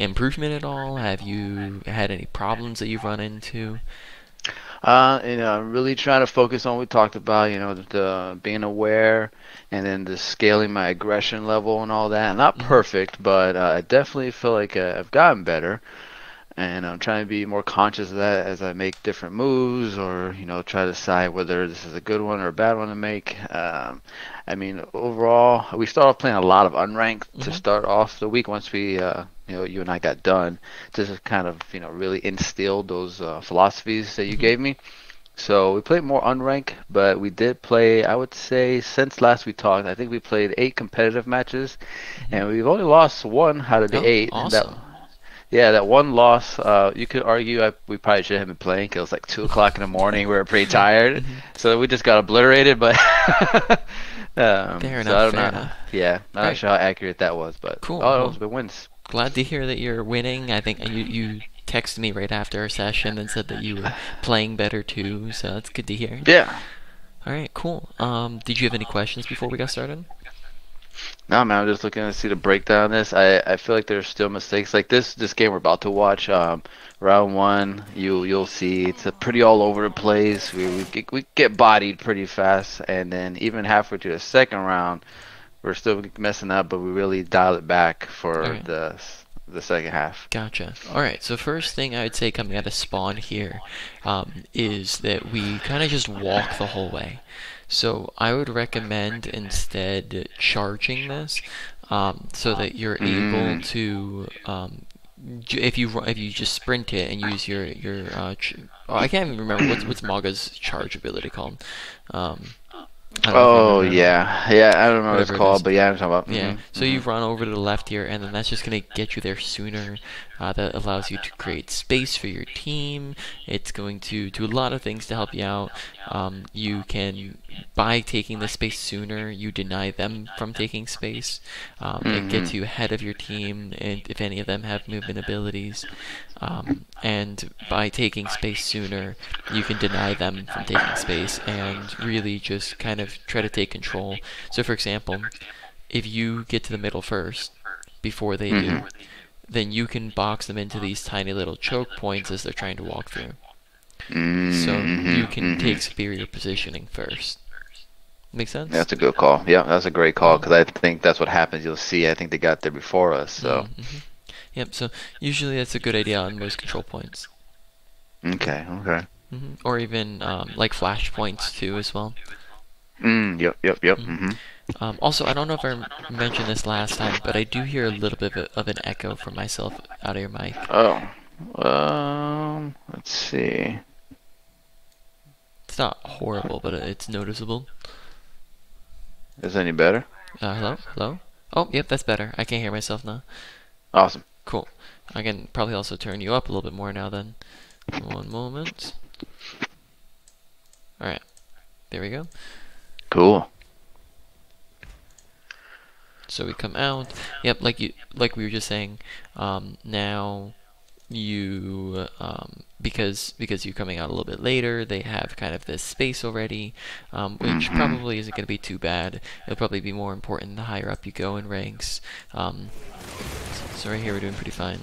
improvement at all? Have you had any problems that you've run into? I'm really trying to focus on what we talked about, the being aware and then the scaling my aggression level and all that. Not Hmm. perfect, but I definitely feel like I've gotten better. And I'm trying to be more conscious of that as I make different moves or, try to decide whether this is a good one or a bad one to make. I mean, overall, we started off playing a lot of unranked to Hmm. start off the week once you and I got done to just kind of, really instill those philosophies that you Hmm. gave me. So we played more unranked, but we did play, I would say, since last we talked, I think we played 8 competitive matches, Hmm. and we've only lost one out of the Oh, eight, and that awesome. yeah, that one loss, you could argue we probably should have been playing 'cause it was like 2 o'clock in the morning. We were pretty tired, Hmm. so we just got obliterated. But Fair so enough, I don't fair know. enough. Yeah, I'm All not right, sure how accurate that was, but cool. oh, those Well, were wins. glad to hear that you're winning. I think you texted me right after our session and said that you were playing better too, so that's good to hear. Yeah. All right, cool. Did you have any questions before we got started? No, man, I'm just looking to see the breakdown of this. I feel like there's still mistakes. Like this game we're about to watch, round one, you'll see it's a pretty all over the place. We get bodied pretty fast, and then even halfway to the second round, we're still messing up, but we really dial it back All for right. the second half. Gotcha. All right. So first thing I would say coming out of spawn here is that we kind of just walk the whole way. So I would recommend instead charging this so that you're able Mm. to if you just sprint it and use your oh, I can't even remember what's Mauga's charge ability called. Um, I don't know if you Oh remember that. yeah, yeah. I don't know what it's Whatever it is. called, but yeah, I'm talking about. Yeah, so you run over to the left here, and then that's just going to get you there sooner. That allows you to create space for your team. It's going to do a lot of things to help you out. You can, by taking the space sooner, you deny them from taking space. It gets Mm-hmm. you ahead of your team, and if any of them have movement abilities. And by taking space sooner, you can deny them from taking space and really just kind of try to take control. So, for example, if you get to the middle first before they Mm-hmm. do, then you can box them into these tiny little choke points as they're trying to walk through. So Mm-hmm. you can Mm-hmm. take superior positioning first. Make sense? That's a good call. Yeah, that's a great call Mm-hmm. because I think that's what happens. You'll see. I think they got there before us. So Mm-hmm. Yep. So usually that's a good idea on most control points, okay, okay. or even like flash points too as well. Yep, yep, yep. Mm-hmm. Mm-hmm. Also, I don't know if I mentioned this last time, but I do hear a little bit of an echo from myself out of your mic. Oh, let's see. It's not horrible, but it's noticeable. Is it any better? Hello? Hello? Oh, yep, that's better. I can hear myself now. Awesome. Cool. I can probably also turn you up a little bit more now then. One moment. Alright, there we go. Cool. So we come out. Yep, like we were just saying, now you because you're coming out a little bit later, they have kind of this space already, which Mm-hmm. probably isn't going to be too bad. It'll probably be more important the higher up you go in ranks. So right here we're doing pretty fine.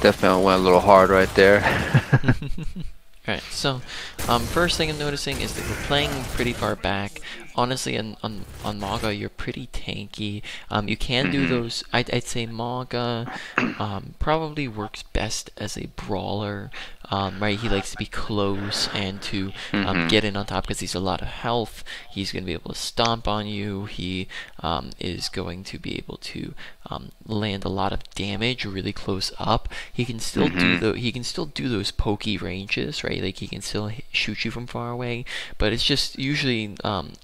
Definitely went a little hard right there. Alright, so first thing I'm noticing is that we're playing pretty far back. Honestly, on Mauga, you're pretty tanky. You can do Mm-hmm. those. I'd say Mauga probably works best as a brawler. Right, he likes to be close and to Mm-hmm. get in on top because he's a lot of health. He's going to be able to stomp on you. He is going to be able to land a lot of damage really close up. He can still do Mm-hmm. he can still do those pokey ranges, right? Like he can still shoot you from far away, but it's just usually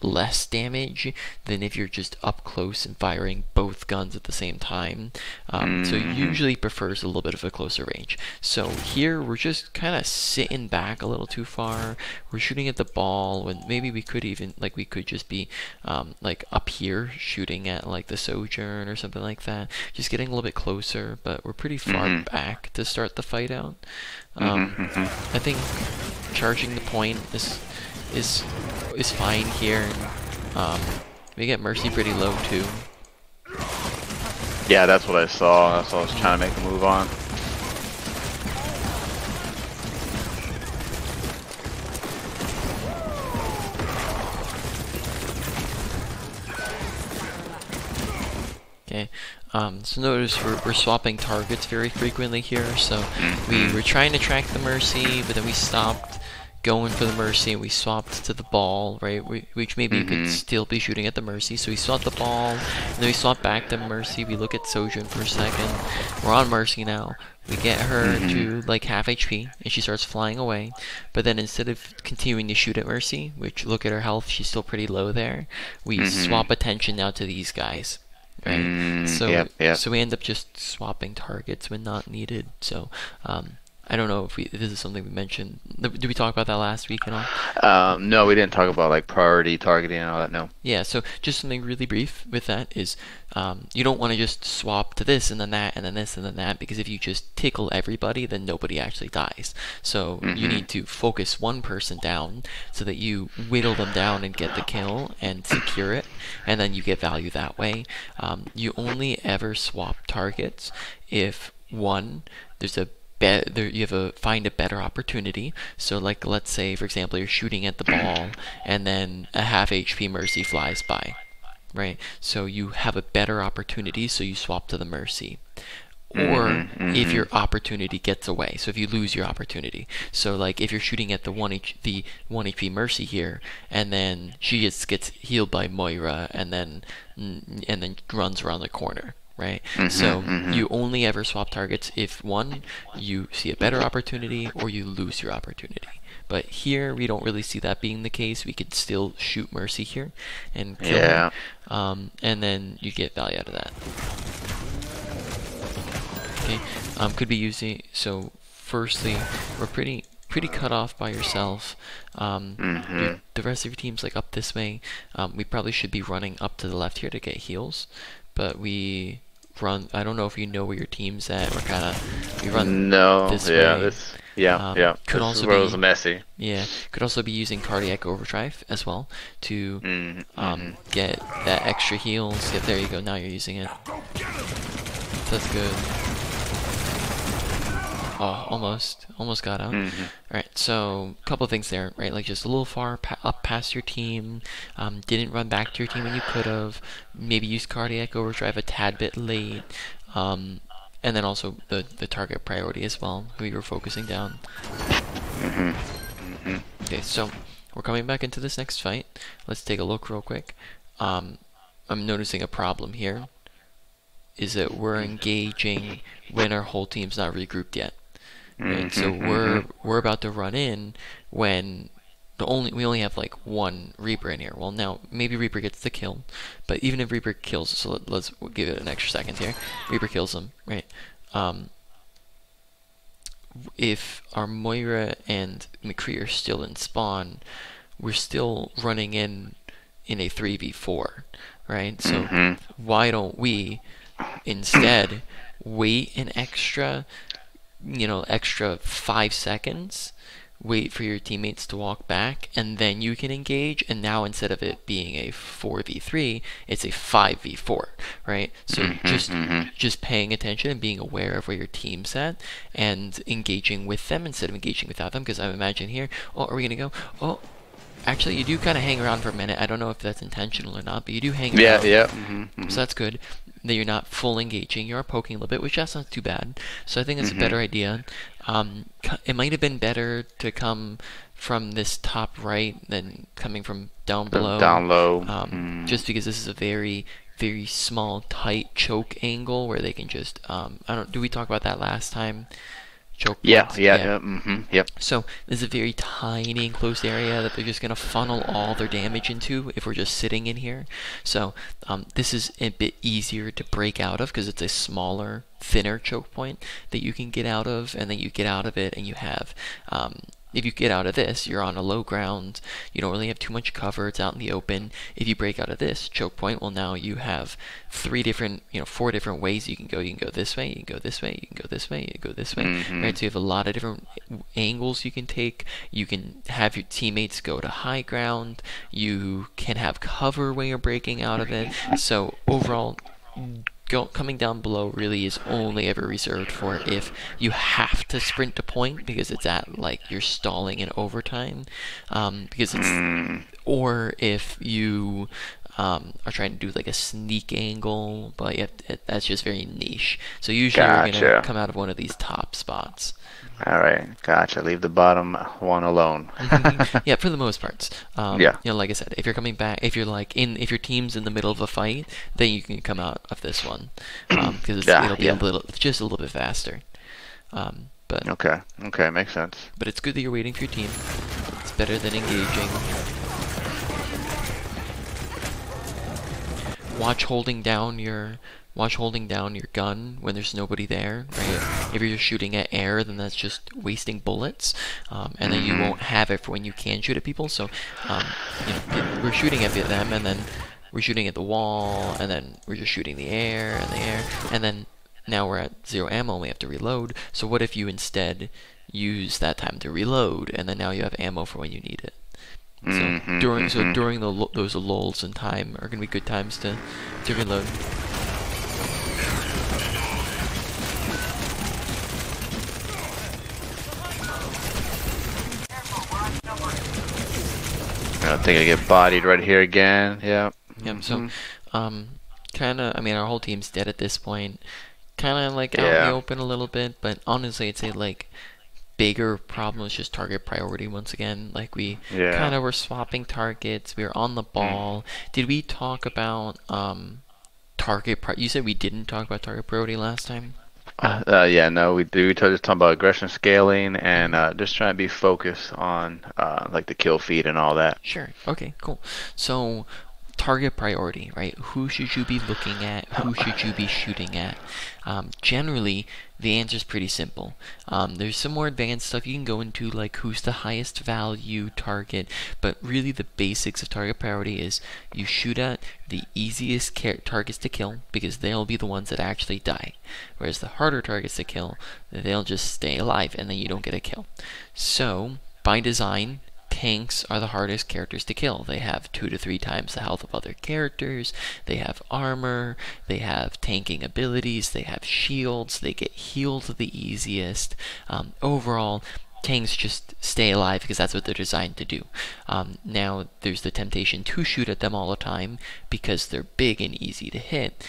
less damage than if you're just up close and firing both guns at the same time. So usually prefers a little bit of a closer range. So here we're just kind of sitting back a little too far. We're shooting at the ball when maybe we could even we could just be like up here shooting at like the Sojourn or something like that. Just getting a little bit closer, but we're pretty far back to start the fight out. I think charging the point is fine here. We get Mercy pretty low too. Yeah, that's what I saw. That's what I was trying to make a move on. Okay, so notice we're swapping targets very frequently here. So we were trying to track the Mercy, but then we stopped going for the Mercy and we swapped to the ball, right? Which maybe you could still be shooting at the Mercy. So we swapped the ball, and then we swapped back to Mercy. We look at Sojourn for a second. We're on Mercy now. We get her to like half HP, and she starts flying away. But then instead of continuing to shoot at Mercy, which look at her health, she's still pretty low there, we swap attention now to these guys. Right, so so we end up just swapping targets when not needed. So I don't know if this is something we mentioned. Did we talk about that last week and all? No, we didn't talk about like priority targeting and all that. No. Yeah, so just something really brief with that is you don't want to just swap to this and then that and then this and then that, because if you just tickle everybody, then nobody actually dies. So you need to focus one person down so that you whittle them down and get the kill and secure it, and then you get value that way. You only ever swap targets if one, there's a you find a better opportunity. So like let's say for example you're shooting at the ball and then a half HP Mercy flies by, right? So you have a better opportunity, so you swap to the Mercy. Or if your opportunity gets away, so if you lose your opportunity, so like if you're shooting at the 1 HP Mercy here, and then she gets healed by Moira, and then runs around the corner, right? So you only ever swap targets if one, you see a better opportunity, or you lose your opportunity. But here we don't really see that being the case. We could still shoot Mercy here and kill her, and then you get value out of that. Okay, could be using, so firstly, we're pretty cut off by yourself. The rest of your team's like up this way. We probably should be running up to the left here to get heals, but we run, I don't know if you know where your team's at. We run this way. Could also be messy. Yeah, could also be using cardiac overdrive as well to get that extra heals. Yeah, there you go, now you're using it. That's good. Oh, almost got out. Alright, so a couple of things there, right? Like just a little far up past your team, didn't run back to your team when you could have, maybe use cardiac overdrive a tad bit late, and then also the target priority as well, who you were focusing down. Okay, so we're coming back into this next fight. Let's take a look real quick. I'm noticing a problem here, is that we're engaging when our whole team's not regrouped yet. Right? So we're about to run in when we only have like one Reaper in here. Well, now maybe Reaper gets the kill, but even if Reaper kills, so let's give it an extra second here. Reaper kills him, right? If our Moira and McCree are still in spawn, we're still running in a 3v4, right? So why don't we instead wait an extra 5 seconds, wait for your teammates to walk back, and then you can engage, and now instead of it being a 4v3, it's a 5v4, right? So just paying attention and being aware of where your team's at and engaging with them instead of engaging without them, because I imagine here, oh, are we gonna go? Oh, actually, you do kind of hang around for a minute. I don't know if that's intentional or not, but you do hang around. So that's good that you're not full engaging. You are poking a little bit, which that's not too bad. So I think it's a better idea. It might have been better to come from this top right than coming from down below. Down low. Just because this is a very, very small, tight choke angle where they can just, did we talk about that last time? choke Yeah, points. yeah, Yeah. yeah. Yep. So this is a very tiny enclosed area that they're just gonna funnel all their damage into if we're just sitting in here. So this is a bit easier to break out of because it's a smaller, thinner choke point that you can get out of, and then you get out of it, and you have. If you get out of this, you're on a low ground. You don't really have too much cover. It's out in the open. If you break out of this choke point, well, now you have four different ways you can go. You can go this way. You can go this way. You can go this way. You can go this way. Right. So you have a lot of different angles you can take. You can have your teammates go to high ground. You can have cover when you're breaking out of it. So overall, coming down below really is only ever reserved for if you have to sprint to point because it's at like you're stalling in overtime, because it's, or if you are trying to do like a sneak angle, but that's just very niche. So usually we're gonna come out of one of these top spots. All right, gotcha. Leave the bottom one alone. Yeah, for the most parts. Yeah. You know, like I said, if you're coming back, if your team's in the middle of a fight, then you can come out of this one because it'll be just a little bit faster. But okay, makes sense. But it's good that you're waiting for your team. It's better than engaging. Watch holding down your gun when there's nobody there, right? If you're just shooting at air, then that's just wasting bullets, and then you won't have it for when you can shoot at people. So, we're shooting at them, and then we're shooting at the wall, and then we're just shooting the air, and then now we're at 0 ammo, and we have to reload. So what if you instead use that time to reload, and then now you have ammo for when you need it? So during those lulls in time are gonna be good times to reload. I think I get bodied right here again. Yeah. Yep. So, I mean, our whole team's dead at this point. Kind of like out in the open a little bit, but honestly, I'd say like bigger problem was just target priority once again. Like we kind of were swapping targets. We were on the ball. Did we talk about you said we didn't talk about target priority last time? Yeah, no, we do. We just talking about aggression scaling and just trying to be focused on like the kill feed and all that. Sure. Okay, cool. So target priority, right? Who should you be looking at? Who should you be shooting at? Generally, the answer is pretty simple. There's some more advanced stuff you can go into, like who's the highest value target, but really the basics of target priority is you shoot at the easiest targets to kill because they'll be the ones that actually die, whereas the harder targets to kill, they'll just stay alive and then you don't get a kill. So, by design, tanks are the hardest characters to kill. They have 2 to 3 times the health of other characters, they have armor, they have tanking abilities, they have shields, they get healed the easiest. Overall, tanks just stay alive because that's what they're designed to do. Now, there's the temptation to shoot at them all the time because they're big and easy to hit,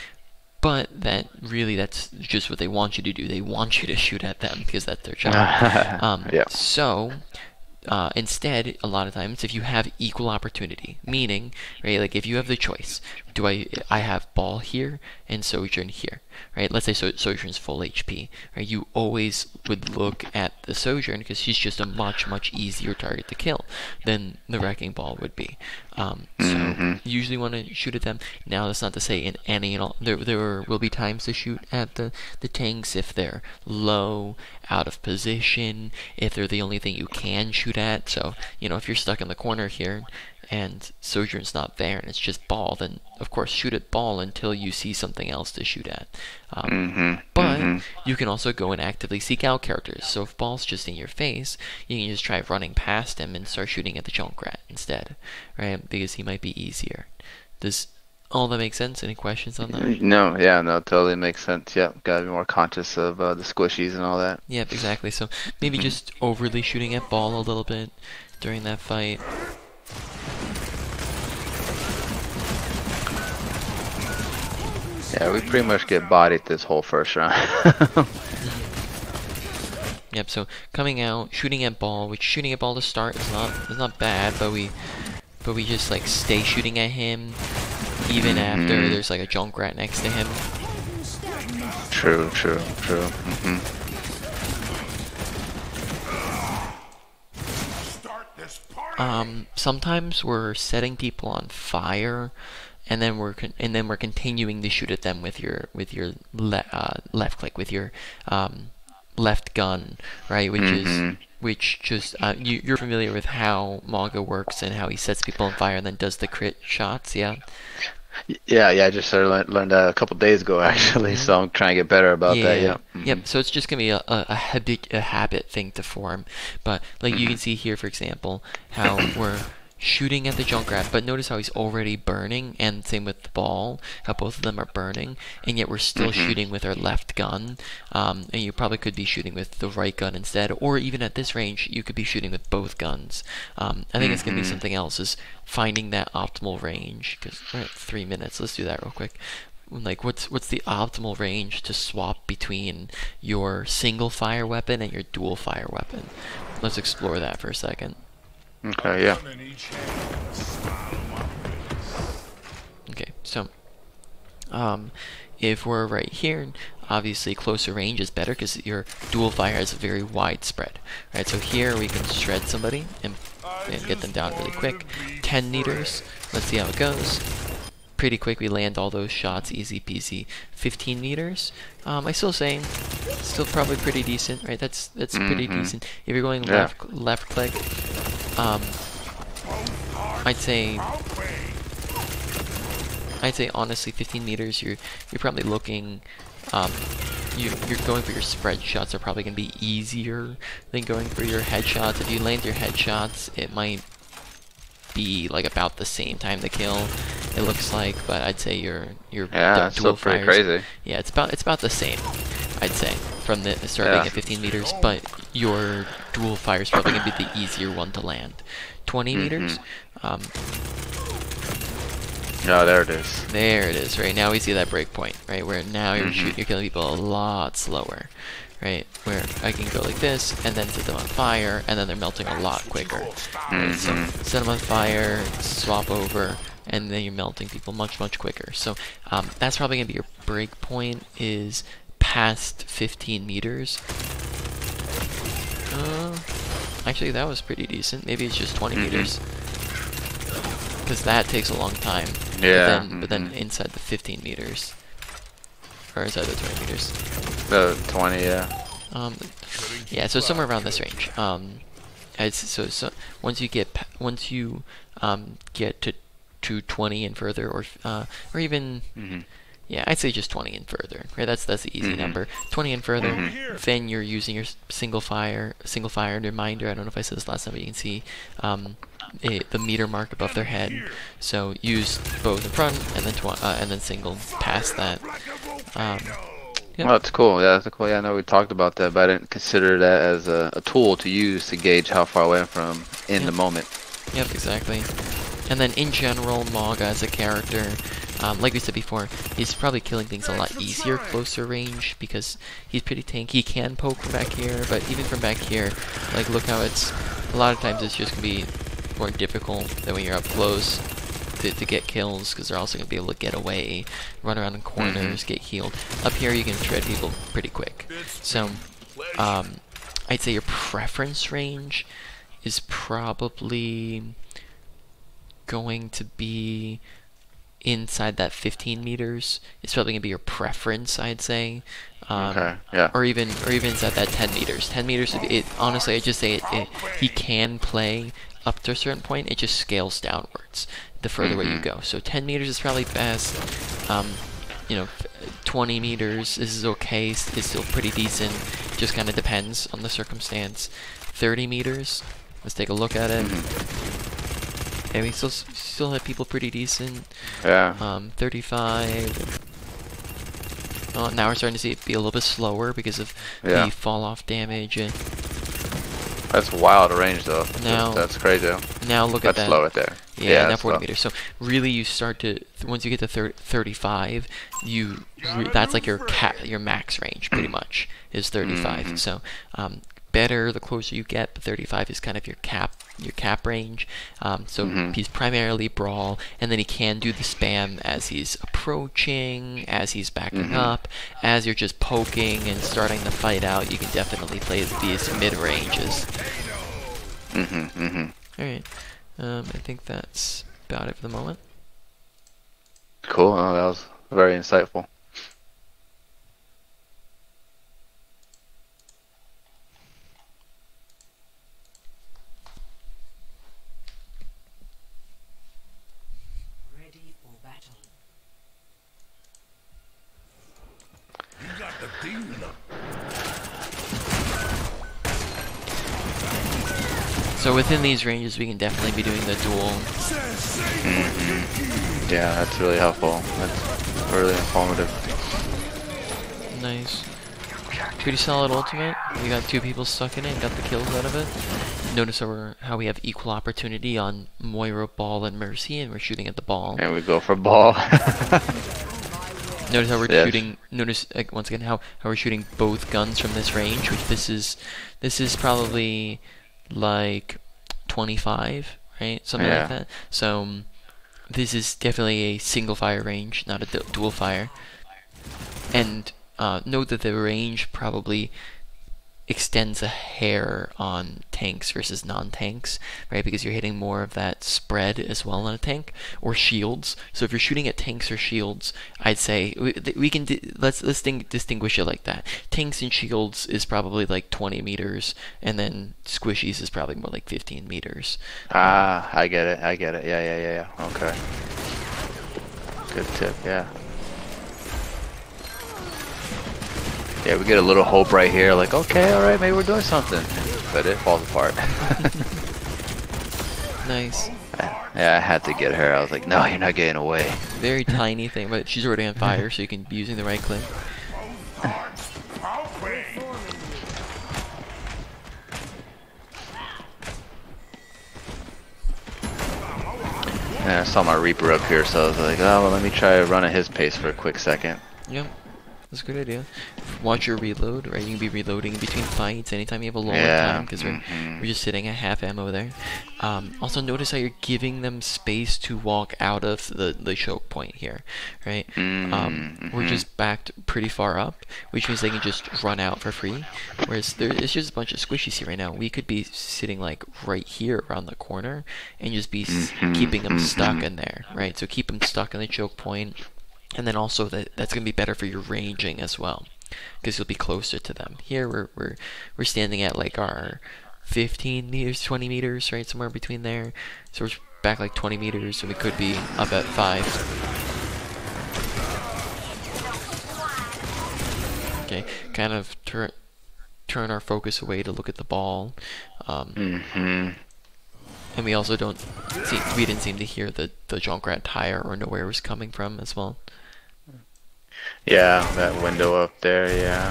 but that's just what they want you to do. They want you to shoot at them because that's their job. So, instead, a lot of times, if you have equal opportunity, meaning, right, like if you have the choice, I have ball here and Sojourn here, right? Let's say Sojourn's full HP, right? You always would look at the Sojourn because she's just a much easier target to kill than the Wrecking Ball would be. So you usually want to shoot at them. Now, that's not to say in any and all. There will be times to shoot at the tanks if they're low, out of position, if they're the only thing you can shoot at. So, if you're stuck in the corner here and Sojourn's not there and it's just ball, then of course shoot at ball until you see something else to shoot at. But you can also go and actively seek out characters. So if ball's just in your face, you can just try running past him and start shooting at the Junkrat instead, right? Because he might be easier. Does all that make sense? Any questions on that? No, totally makes sense. Yep, gotta be more conscious of the squishies and all that. Yep, exactly. So maybe just overly shooting at ball a little bit during that fight. Yeah, we pretty much get bodied this whole first round. Yep, so coming out, shooting at ball, which shooting at ball to start is not bad, but we just like stay shooting at him even after there's like a Junkrat next to him. True. Sometimes we're setting people on fire, and then we're continuing to shoot at them with your left click, with your left gun, right? Which just you're familiar with how Mauga works and how he sets people on fire and then does the crit shots, yeah? Yeah, yeah. I just started learned that a couple days ago actually, Mm-hmm. so I'm trying to get better about that. Yeah. Yeah. Yep. So it's just gonna be a habit thing to form. But like you Hmm. can see here, for example, how we're shooting at the Junkrat, but notice how he's already burning, and same with the ball, how both of them are burning, and yet we're still Hmm. shooting with our left gun. And you probably could be shooting with the right gun instead, or even at this range, you could be shooting with both guns. I think it's gonna be Hmm. something else, is finding that optimal range. Because we're at 3 minutes. Let's do that real quick. Like, what's the optimal range to swap between your single fire weapon and your dual fire weapon? Let's explore that for a second. Okay. Yeah. Okay, so if we're right here, obviously closer range is better because your dual fire has a very wide spread. Right, so here we can shred somebody and get them down really quick. 10 meters. Let's see how it goes. Pretty quick, we land all those shots, easy peasy. 15 meters. I still saying, still probably pretty decent, right? That's pretty Hmm. decent. If you're going Yeah. left click, um, I'd say honestly 15 meters. You're probably looking. Um, you're going for your spread shots are probably gonna be easier than going for your headshots. If you land your headshots, it might be like about the same time to kill, it looks like, but I'd say your Yeah. That's still dual pretty fires, crazy. yeah, it's about the same, I'd say, from the start being Yeah. at 15 meters, but your dual fire is probably gonna be the easier one to land. 20 Hmm. meters, um, Yeah. There it is. there it is. Right now we see that break point, right, where now Hmm. you're killing people a lot slower, right, where I can go like this and then set them on fire and then they're melting a lot quicker. Right, so Hmm. set them on fire, swap over, and then you're melting people much quicker. So that's probably gonna be your break point, is past 15 meters. Actually, that was pretty decent. Maybe it's just 20 Hmm. meters, because that takes a long time. Yeah. But then inside the 15 meters, or inside the 20 meters. The 20. Yeah. Um, yeah, so somewhere around this range. So once you get to 20 and further, or even, Hmm. yeah, I'd say just 20 and further. Right, that's the easy Hmm. number. 20 and further. Hmm. Then you're using your single fire reminder. I don't know if I said this last time, but you can see the meter mark above their head. So use both in front and then single past that. Um, Yep. Well, that's cool. Yeah, that's cool. Yeah, I know we talked about that, but I didn't consider that as a tool to use to gauge how far away I'm from in the Yep. moment. Yep, exactly. And then in general, Mauga as a character, like we said before, he's probably killing things a lot easier closer range because he's pretty tanky. He can poke from back here, but even from back here, like, look how a lot of times it's just gonna be more difficult than when you're up close to get kills, because they're also gonna be able to get away, run around in corners, get healed. Up here you can shred people pretty quick. So I'd say your preference range is probably going to be inside that 15 meters. It's probably gonna be your preference, I'd say. Okay. Yeah. Or even inside that 10 meters. 10 meters. Honestly, I just say he can play up to a certain point. It just scales downwards the further away you go. So 10 meters is probably best. 20 meters is okay. It's still pretty decent. Just kind of depends on the circumstance. 30 meters. Let's take a look at it. And we still have people pretty decent. Yeah. 35. Oh, now we're starting to see it be a little bit slower because of Yeah. the fall off damage. And That's wild range though. Now- That's crazy. now look at That's that. slow right there. Yeah, now that's 40 slow. meters. So really, you start to once you get to 35, that's like your max range pretty much is 35. So better the closer you get, but 35 is kind of your cap range. So he's primarily brawl, and then he can do the spam as he's approaching, as he's backing up, as you're just poking and starting the fight out. You can definitely play these mid ranges. Alright. I think that's about it for the moment. Cool. Oh, that was very insightful. Ready for battle. So within these ranges, we can definitely be doing the dual. Yeah, that's really helpful. That's really informative. Nice. Pretty solid ultimate. We got 2 people stuck in it and got the kills out of it. Notice how we have equal opportunity on Moira, Ball, and Mercy, and we're shooting at the ball. And we go for ball. Notice how we're Yes. shooting. Notice once again how we're shooting both guns from this range. Which this is probably like 25, right? Something like that. So this is definitely a single fire range, not a dual fire. And note that the range probably extends a hair on tanks versus non-tanks, right? Because you're hitting more of that spread as well on a tank, or shields. So if you're shooting at tanks or shields, I'd say we can let's distinguish it like that. Tanks and shields is probably like 20 meters, and then squishies is probably more like 15 meters. Ah, I get it. Yeah. Okay. Good tip. Yeah. Yeah, we get a little hope right here, like, okay, alright, maybe we're doing something. But it falls apart. Nice. Yeah, I had to get her. I was like, no, you're not getting away. Very tiny thing, but she's already on fire, so you can be using the right click. Yeah, I saw my Reaper up here, so I was like, oh, well, let me try to run at his pace for a quick second. Yep. That's a good idea. Watch your reload, right? You can be reloading in between fights anytime you have a lower time, because we're just sitting at half ammo there. Also notice how you're giving them space to walk out of the choke point here, right? We're just backed pretty far up, which means they can just run out for free. Whereas it's just a bunch of squishies here right now. We could be sitting like right here around the corner and just be keeping them stuck in there, right? So keep them stuck in the choke point. And then also that's going to be better for your ranging as well, because you'll be closer to them. Here we're standing at like our 15 meters, 20 meters, right, somewhere between there. So we're back like 20 meters, so we could be up at 5. Okay, kind of turn our focus away to look at the ball. And we also we didn't seem to hear the Junkrat tire or know where it was coming from as well. Yeah, that window up there, yeah.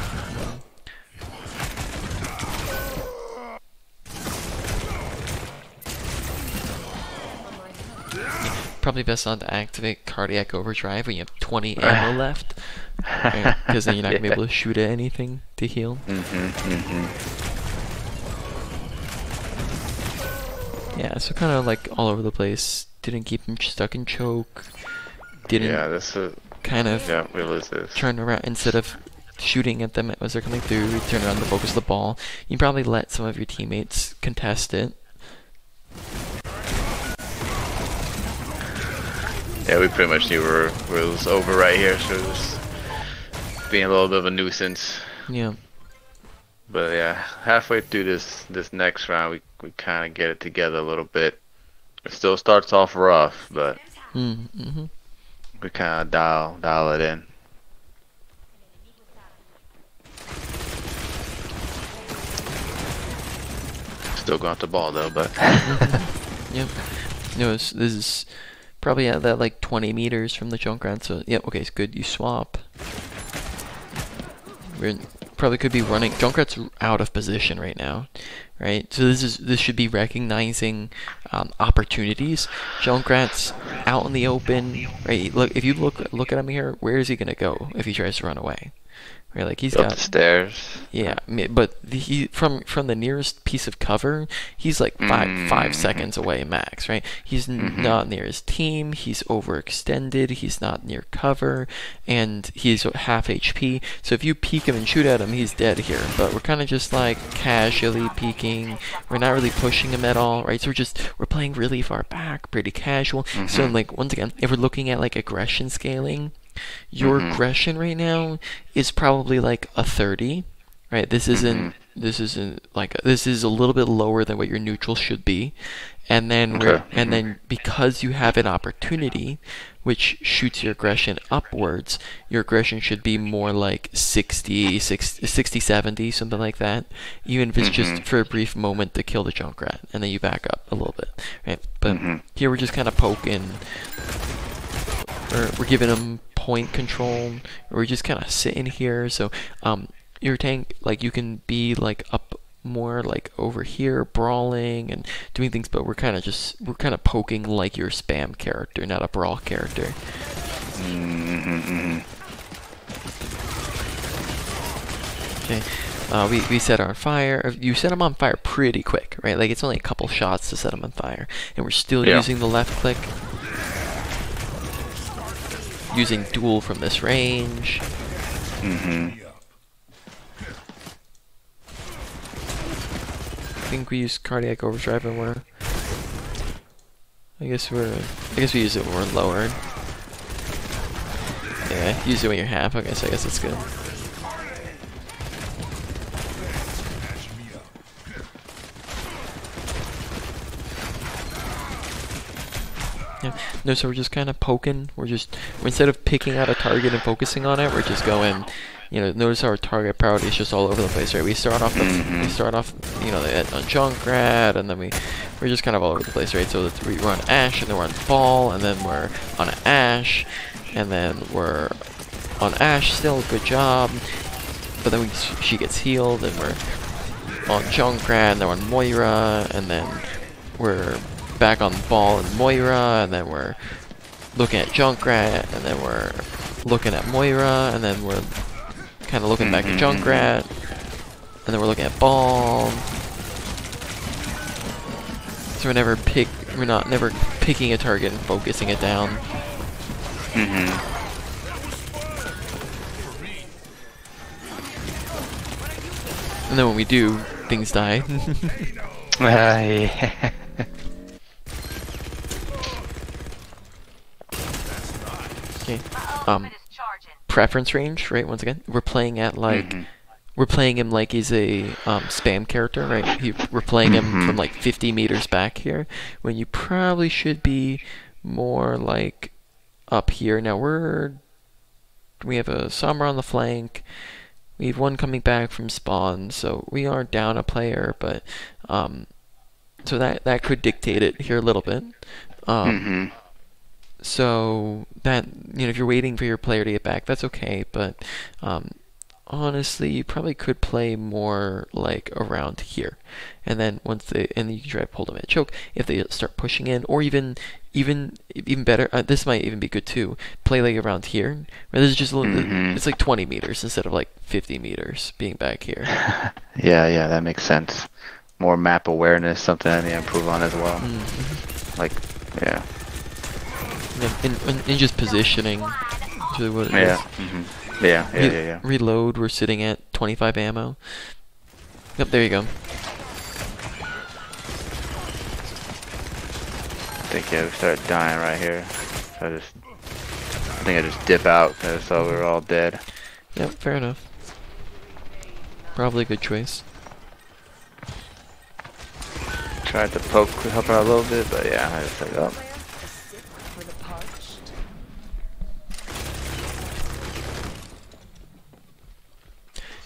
Probably best not to activate cardiac overdrive when you have 20 ammo left, because then you're not gonna be able to shoot at anything to heal. Yeah, so kind of like all over the place. Didn't keep him stuck in choke. Didn't kind of we lose this. turn around instead of shooting at them as they're coming through. Turn around to focus the ball. You probably let some of your teammates contest it. Yeah, we pretty much knew it was over right here, so just being a little bit of a nuisance. Yeah. But yeah, halfway through this next round, we kind of get it together a little bit. It still starts off rough, but we kind of dial it in. Still going off the ball though, but Yep. No, this is probably at that like 20 meters from the Junkrat. So yep. Okay, it's good. You swap. We're probably could be running. Junkrat's out of position right now, right? So this should be recognizing opportunities. Junkrat's out in the open, right? Look, if you look at him here, where is he gonna go if he tries to run away? right? Like he's Up the got stairs. yeah, but he from the nearest piece of cover, he's like five Mm-hmm. seconds away max, right? He's Mm-hmm. not near his team. He's overextended. He's not near cover, and he's half HP. So if you peek him and shoot at him, he's dead here. But we're kind of just like casually peeking. We're not really pushing him at all, right? So we're playing really far back, pretty casual. So Mm-hmm. like once again, if we're looking at like aggression scaling, your Mm-hmm. aggression right now is probably like a 30, right? Mm-hmm. This is a little bit lower than what your neutral should be. Okay. And then because you have an opportunity which shoots your aggression upwards, your aggression should be more like 60, 70, something like that. Even if it's just Mm-hmm. for a brief moment to kill the Junkrat, and then you back up a little bit, right? But Mm-hmm. here we're just kind of poking, or we're giving them point control, or we're just kind of sitting here. So your tank, like you can be like up more like over here brawling and doing things, but we're kind of poking like your spam character, not a brawl character. Mm-hmm. Okay. We set our fire. You set them on fire pretty quick, right? Like it's only a couple shots to set them on fire, and we're still Yeah. using the left click, using duel from this range. Mm-hmm. I think we use cardiac overdrive when we're. I guess we use it when we're lowered. Yeah, use it when you're half. Okay, so I guess it's good. Yeah. No, so we're just kind of poking. Instead of picking out a target and focusing on it, we're just going. You know, notice our target priority is just all over the place, right? We start off, you know, on Junkrat, and then we're just kind of all over the place, right? So we're on Ash, and then we're on Ball, and then we're on Ash, and then we're on Ash still. Good job. But then she gets healed, and we're on Junkrat, and then we're on Moira, and then we're back on Ball and Moira, and then we're looking at Junkrat, and then we're looking at Moira, and then we're kind of looking back at Junkrat, and then we're looking at Ball. So we're not never picking a target and focusing it down. Mm-hmm. And then when we do, things die. Yeah. Okay. Preference range, right? Once again, we're playing at like. We're playing him like he's a spam character, right? We're playing him from like 50 meters back here, when you probably should be more like up here. Now we have a Sombra on the flank. We have one coming back from spawn, so we are down a player, but so that could dictate it here a little bit. So that, you know, if you're waiting for your player to get back, that's okay, but honestly, you probably could play more like around here, and then and you can try to pull them in choke if they start pushing in, or even better. This might even be good too. Play like around here, where there's just a little. It's like 20 meters instead of like 50 meters being back here. Yeah, that makes sense. More map awareness, something I need to improve on as well. Like, yeah. And just positioning. Is really what it is. Yeah. Reload, we're sitting at 25 ammo. Yep, there you go. I think we started dying right here. So I think I just dip out because I saw we were all dead. Yep, fair enough. Probably a good choice. Tried to help out a little bit, but yeah, I just like, oh.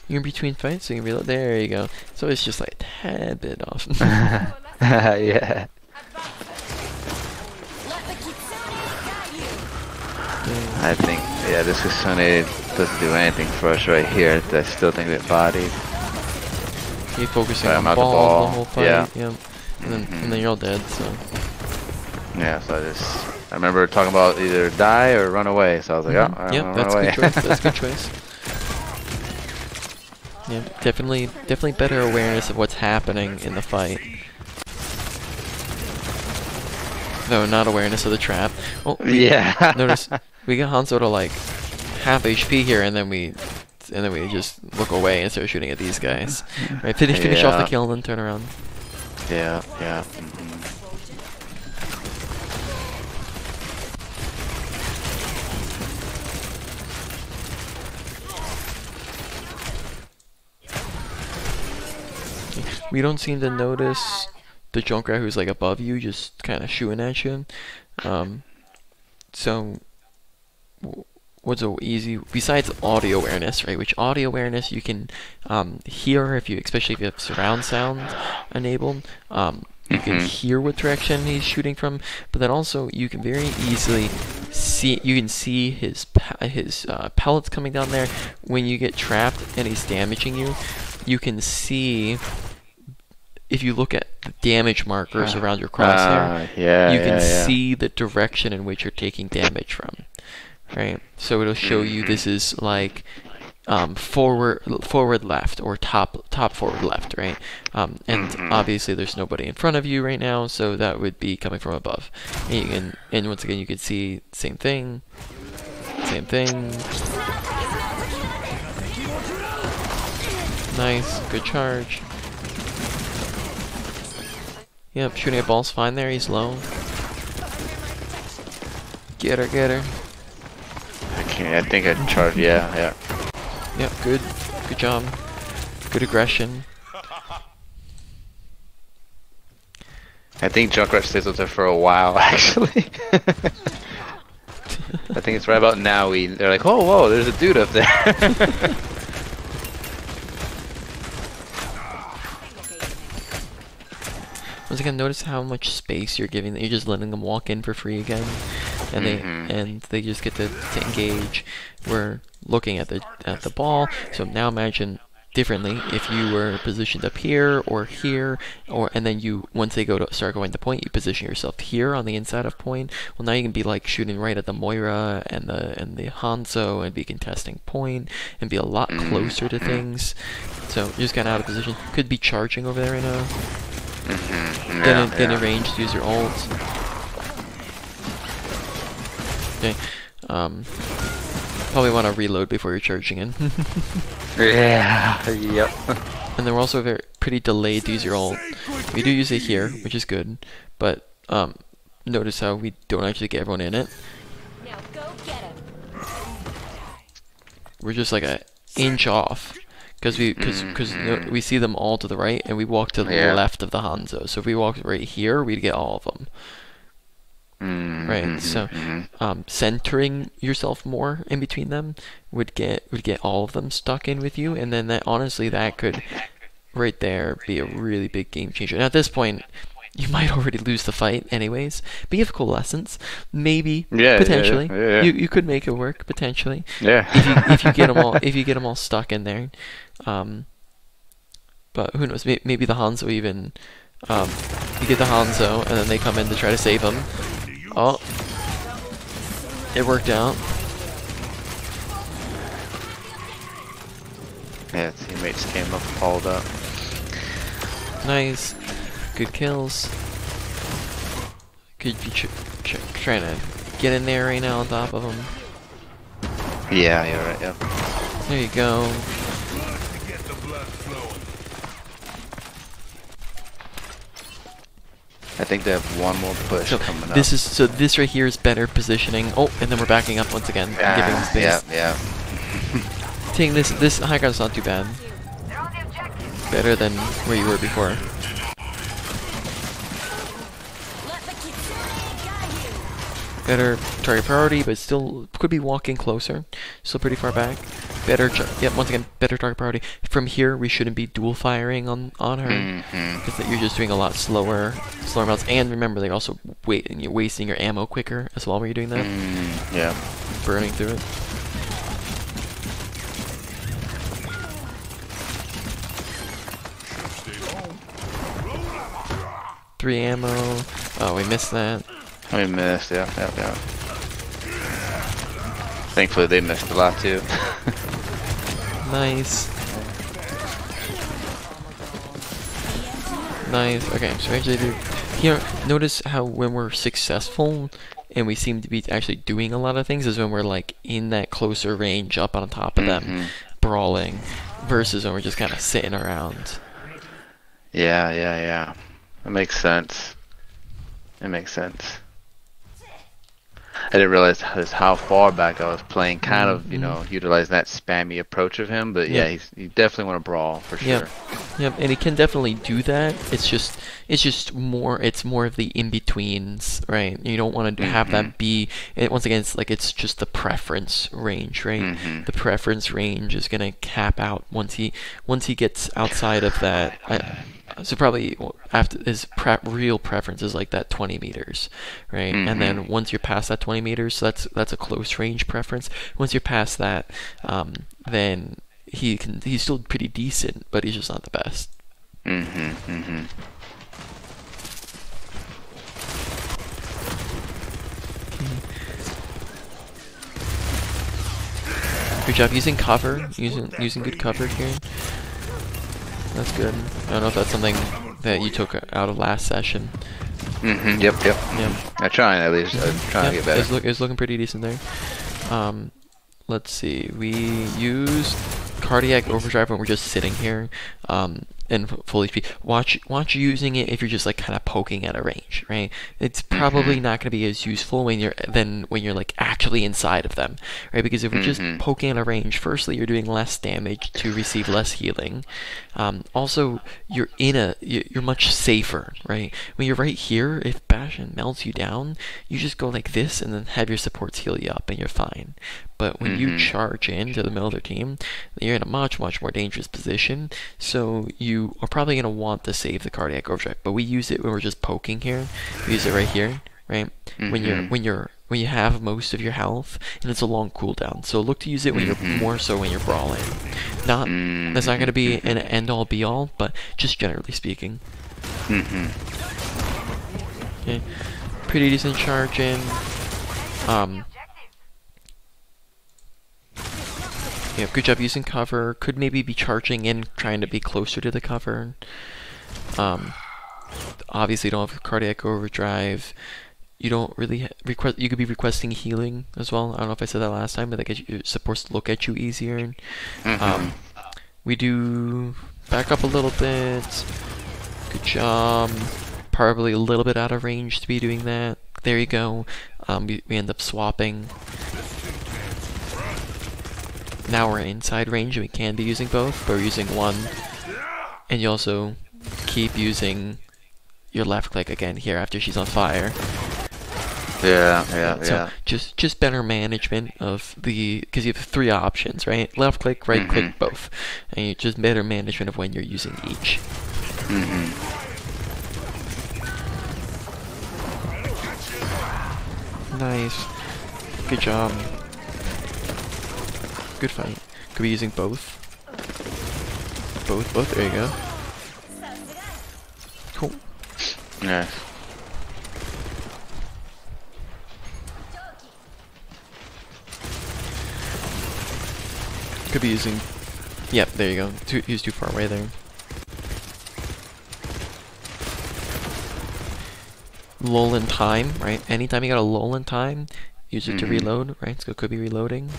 You're in between fights, so you can reload. There you go. So it's just like a tad bit off. Yeah. I think, yeah, this Kasune doesn't do anything for us right here. I still think we're bodied. You're focusing Right, on I'm out the ball ball. the whole fight. Yeah. Yep. And then you're all dead, so. Yeah, so I remember talking about either die or run away, so I was like, oh, I'm Yep, gonna that's run a away. good choice. That's a good choice. Yeah, definitely better awareness of what's happening in the fight. No, not awareness of the trap. Oh, Yeah. notice we get Hanzo to like half HP here, and then we just look away and start shooting at these guys. Right, finish off the Yeah. kill and then turn around. Yeah, yeah. We don't seem to notice the Junkrat who's like above you, just kind of shooting at you. So what's so easy besides audio awareness, right? Which audio awareness you can hear especially if you have surround sound enabled. You can hear what direction he's shooting from, but then also you can very easily see. You can see his pellets coming down there. When you get trapped and he's damaging you, you can see. If you look at the damage markers around your crosshair, you can see the direction in which you're taking damage from, right? So it'll show you this is like forward left or top forward left, right? And obviously there's nobody in front of you right now, so that would be coming from above. And once again, you can see same thing. Nice, good charge. Yep, shooting at balls fine there, he's low. Get her. I think I charged, yeah. Yep, good job. Good aggression. I think Junkrat stays up there for a while, actually. I think it's right about now they're like, oh, whoa, there's a dude up there. Once again, notice how much space you're giving. You're just letting them walk in for free again, and they just get to engage. We're looking at the ball. So now imagine differently if you were positioned up here or here, and then once they start going to point, you position yourself here on the inside of point. Well, now you can be like shooting right at the Moira and the Hanzo and be contesting point and be a lot closer to things. So you're just kind of out of position. Could be charging over there right now. Get in range to use your ult. Okay. Probably want to reload before you're charging in. Yeah. Yep. And then we're also pretty delayed to use your ult. We do use it here, which is good, but notice how we don't actually get everyone in it. Now go get him. We're just like an inch off. Because we see them all to the right, and we walk to the left of the Hanzo. So if we walked right here, we'd get all of them. Right. So centering yourself more in between them would get all of them stuck in with you, and then that could right there be a really big game changer. Now at this point, you might already lose the fight anyways, but you have coalescence. Maybe, potentially, you could make it work potentially. Yeah. if you get them all stuck in there. But who knows? Maybe the Hanzo even. You get the Hanzo, and then they come in to try to save him. Oh, it worked out. Yeah, teammates came up and hauled up. Nice. Good kills. Could be trying to get in there right now on top of him. Yeah, you're right, yeah. There you go. I think they have one more push coming up. This right here is better positioning. Oh, and then we're backing up once again, giving them space. Yeah. Taking this high ground's not too bad. Better than where you were before. Better target priority, but still could be walking closer. Still pretty far back. Once again, better target priority. From here, we shouldn't be dual firing on her, because you're just doing a lot slower rounds. And remember, they're also wasting your ammo quicker as well when you're doing that. Yeah. Burning through it. Three ammo. Oh, we missed that. We missed, yeah. Thankfully they missed a lot too. Nice. Nice. Okay, so range leader. Here, notice how when we're successful and we seem to be actually doing a lot of things is when we're like in that closer range up on top of them, brawling, versus when we're just kind of sitting around. Yeah, yeah, yeah. That makes sense. It makes sense. I didn't realize how far back I was playing, kind of, utilizing that spammy approach of him. But yeah, you definitely want to brawl for sure. Yep, and he can definitely do that. It's more of the in-betweens, right? You don't want to have that be, once again, it's just the preference range, right? The preference range is gonna cap out once he gets outside of that. So probably after his real preference is like that 20 meters, right? And then once you're past that 20 meters, so that's a close range preference. Once you're past that, then he's still pretty decent, but he's just not the best. Good job using cover, using good cover here. That's good. I don't know if that's something that you took out of last session. Yep. I'm trying at least. I'm trying to get better. It's looking pretty decent there. Let's see. We use cardiac overdrive when we're just sitting here. And full HP. Watch using it if you're just like kind of poking at a range, right? It's probably not going to be as useful when you're like actually inside of them, right? Because if we're just poking at a range, firstly you're doing less damage to receive less healing. Also, you're much safer, right? When you're right here, if Bastion melts you down, you just go like this and then have your supports heal you up and you're fine. But when you charge into the middle of their team, you're in a much more dangerous position. So you are probably going to want to save the cardiac overdrive. But we use it when we're just poking here. We use it right here, right? When you have most of your health and it's a long cooldown. So look to use it when you're more so when you're brawling. That's not going to be an end all be all, but just generally speaking. Okay, pretty decent charge in. Yeah, good job using cover. Could maybe be charging in, trying to be closer to the cover. Obviously don't have cardiac overdrive. You don't really request. You could be requesting healing as well. I don't know if I said that last time, but that it's supposed to look at you easier. We do back up a little bit. Good job. Probably a little bit out of range to be doing that. There you go. We end up swapping. Now we're inside range and we can be using both, but we're using one. And you also keep using your left click again here after she's on fire. Yeah. Just better management of because you have 3 options, right? Left click, right click, both. And you just better management of when you're using each. Nice. Good job. Good fight. Could be using both. Both. There you go. Cool. Nice. Could be using. Yep, there you go. He's too far away there. Lull in time, right? Anytime you got a lull in time, use it to reload, right? So it could be reloading.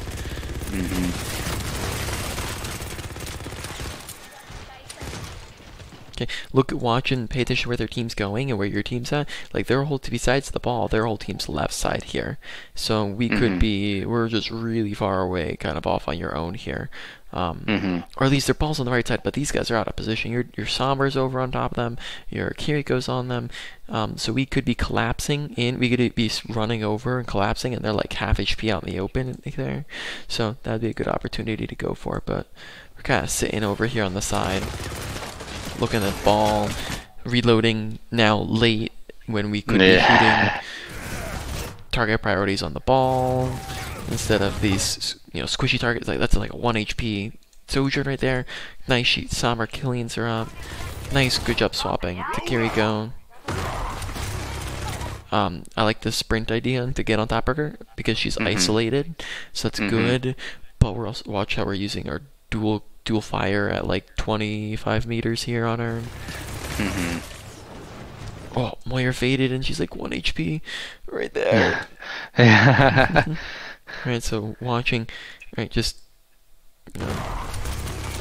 Okay, watch and pay attention where their team's going and where your team's at. Like their whole, besides the ball, their whole team's left side here. So we could be, we're just really far away, kind of off on your own here. Or at least their ball's on the right side, but these guys are out of position. Your Sombra's over on top of them, your Kiriko's on them. So we could be collapsing in, we could be running over and collapsing, and they're like half HP out in the open there. So that'd be a good opportunity to go for, but we're kind of sitting over here on the side, looking at the ball, reloading now late when we could be shooting target priorities on the ball instead of these, squishy targets. Like that's like a 1 HP Sojourn right there. Nice sheet. Sombra Killians are up. Nice, good job swapping. To Kiriko. I like the sprint idea to get on top of her because she's isolated, so that's good. But we're also, watch how we're using our dual fire at like 25 meters here on her. Oh, Moira faded and she's like 1 HP right there. Yeah. Right, so watching, right, just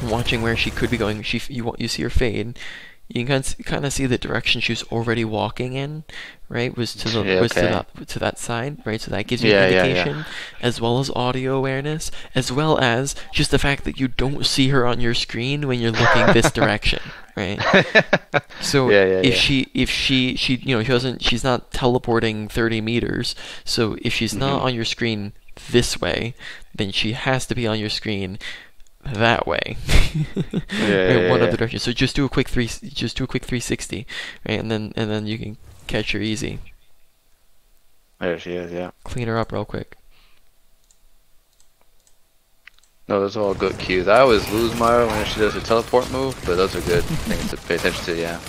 watching where she could be going. You see her fade. You can kind of see the direction she was already walking in, right? Was to the Yeah, okay. to that side, right? So that gives you an Yeah, yeah, indication, as well as audio awareness, as well as just the fact that you don't see her on your screen when you're looking this direction, right? yeah. So Yeah, yeah, yeah. if she you know she's not teleporting 30 meters. So if she's not Mhm. on your screen this way, then she has to be on your screen that way. Yeah, yeah, Right, yeah, one yeah. other direction. So just do a quick 360, right? And then you can catch her easy. There she is, yeah. Clean her up real quick. No, those are all good cues. I always lose Myra when she does her teleport move, but those are good things to pay attention to, yeah.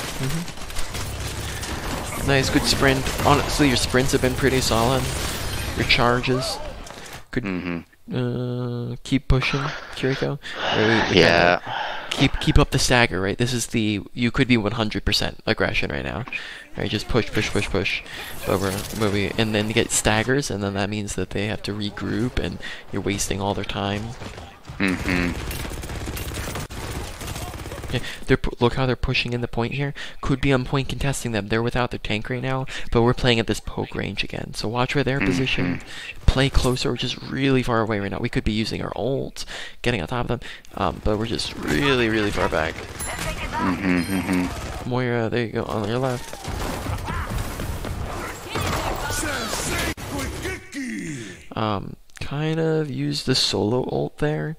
Nice, good sprint. Honestly, your sprints have been pretty solid. Your charges could Mm-hmm. keep pushing, Kiriko. Right, we kinda Yeah. keep up the stagger, right? This is the you could be 100% aggression right now, right? Just push, push, push, push, and then you get staggers, and then that means that they have to regroup, and you're wasting all their time. Mm-hmm. Yeah, look how they're pushing in the point here. Could be on point contesting them. They're without their tank right now, but we're playing at this poke range again. So watch where they're positioned. Play closer. We're just really far away right now. We could be using our ult, getting on top of them, but we're just really, really far back. Mm-hmm. Mm-hmm. Moira, there you go, on your left. Kind of use the solo ult there.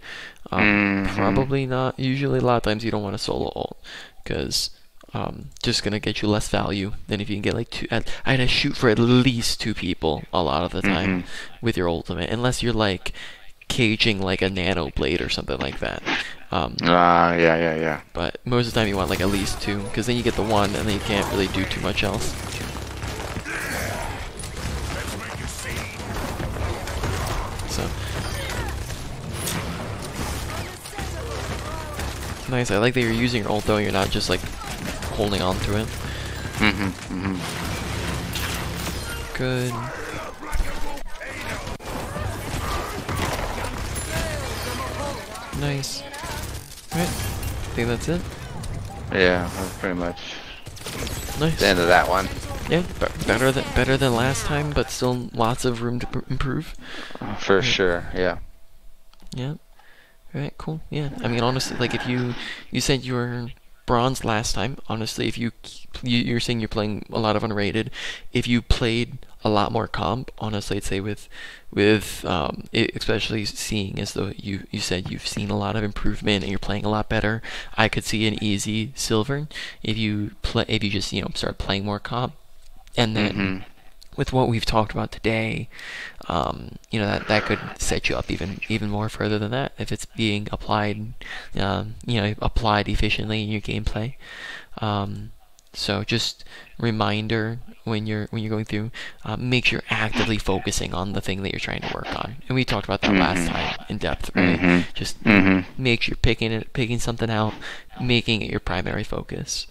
Probably not. Usually, a lot of times you don't want a solo ult because just gonna get you less value than if you can get like two. I had to shoot for at least 2 people a lot of the time with your ultimate, unless you're like caging like a nano blade or something like that. Yeah, yeah, yeah. But most of the time you want like at least 2, because then you get the 1 and then you can't really do too much else. So nice. I like that you're using your ult though. You're not just like holding on to it. Mm-hmm. Mm-hmm. Good. Nice. Right. I think that's it. Yeah, that's pretty much Nice. the end of that one. Yeah, better than last time, but still lots of room to improve. For sure, yeah. Yeah. Right. Cool. Yeah. I mean, honestly, like if you said you were bronze last time. Honestly, if you're saying you're playing a lot of unrated, if you played a lot more comp, honestly, I'd say with especially seeing as though you said you've seen a lot of improvement and you're playing a lot better, I could see an easy silver if you just start playing more comp, and then with what we've talked about today, that could set you up even more further than that if it's being applied, applied efficiently in your gameplay. So just reminder when you're going through, make sure you're actively focusing on the thing that you're trying to work on. And we talked about that last time in depth, right? Just make sure you're picking something out, making it your primary focus.